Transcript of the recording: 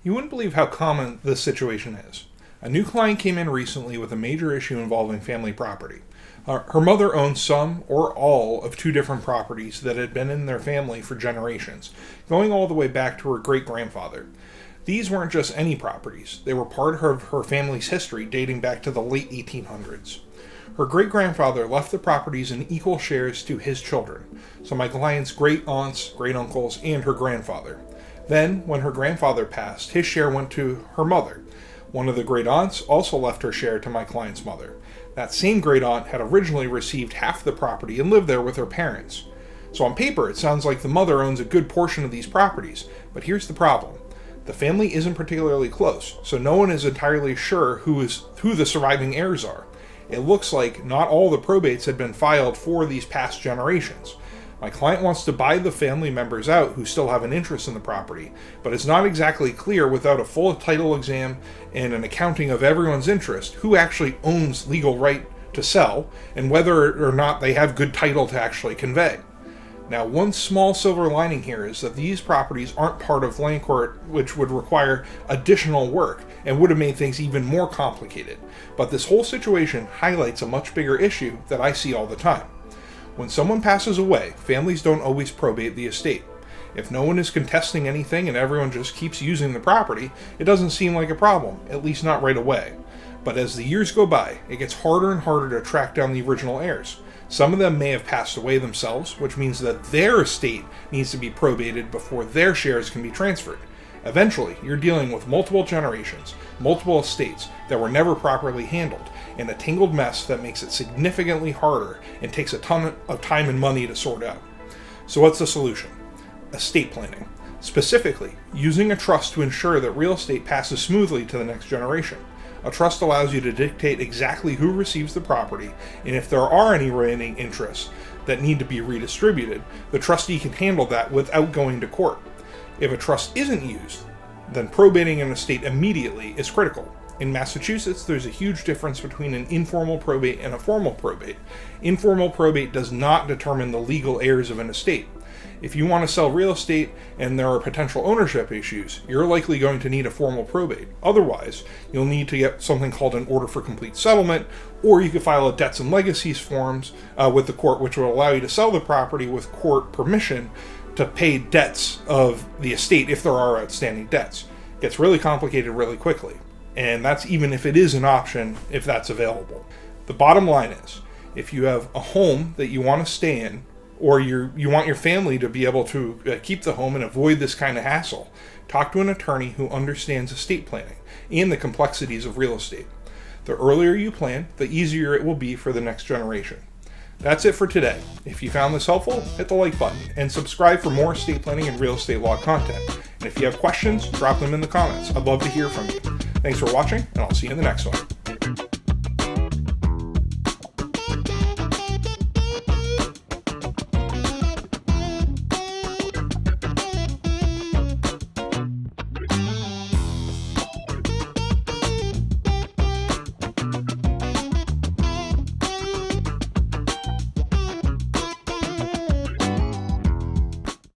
You wouldn't believe how common this situation is. A new client came in recently with a major issue involving family property. Her mother owned some or all of two different properties that had been in their family for generations, going all the way back to her great-grandfather. These weren't just any properties, they were part of her family's history dating back to the late 1800s. Her great-grandfather left the properties in equal shares to his children, so my client's great-aunts, great-uncles, and her grandfather. Then, when her grandfather passed, his share went to her mother. One of the great-aunts also left her share to my client's mother. That same great-aunt had originally received half the property and lived there with her parents. So on paper, it sounds like the mother owns a good portion of these properties, but here's the problem. The family isn't particularly close, so no one is entirely sure who the surviving heirs are. It looks like not all the probates had been filed for these past generations. My client wants to buy the family members out who still have an interest in the property, but it's not exactly clear without a full title exam and an accounting of everyone's interest who actually owns legal right to sell and whether or not they have good title to actually convey. Now, one small silver lining here is that these properties aren't part of land court, which would require additional work and would have made things even more complicated. But this whole situation highlights a much bigger issue that I see all the time. When someone passes away, families don't always probate the estate. If no one is contesting anything and everyone just keeps using the property, it doesn't seem like a problem, at least not right away. But as the years go by, it gets harder and harder to track down the original heirs. Some of them may have passed away themselves, which means that their estate needs to be probated before their shares can be transferred. Eventually, you're dealing with multiple generations, multiple estates that were never properly handled, and a tangled mess that makes it significantly harder and takes a ton of time and money to sort out. So what's the solution? Estate planning. Specifically, using a trust to ensure that real estate passes smoothly to the next generation. A trust allows you to dictate exactly who receives the property, and if there are any remaining interests that need to be redistributed, the trustee can handle that without going to court. If a trust isn't used, then probating an estate immediately is critical. In Massachusetts, there's a huge difference between an informal probate and a formal probate. Informal probate does not determine the legal heirs of an estate. If you want to sell real estate and there are potential ownership issues, you're likely going to need a formal probate. Otherwise, you'll need to get something called an order for complete settlement, or you could file a debts and legacies forms with the court, which will allow you to sell the property with court permission to pay debts of the estate if there are outstanding debts. It gets really complicated really quickly. And that's even if it is an option, if that's available. The bottom line is, if you have a home that you want to stay in, or you want your family to be able to keep the home and avoid this kind of hassle, talk to an attorney who understands estate planning and the complexities of real estate. The earlier you plan, the easier it will be for the next generation. That's it for today. If you found this helpful, hit the like button and subscribe for more estate planning and real estate law content. And if you have questions, drop them in the comments. I'd love to hear from you. Thanks for watching, and I'll see you in the next one.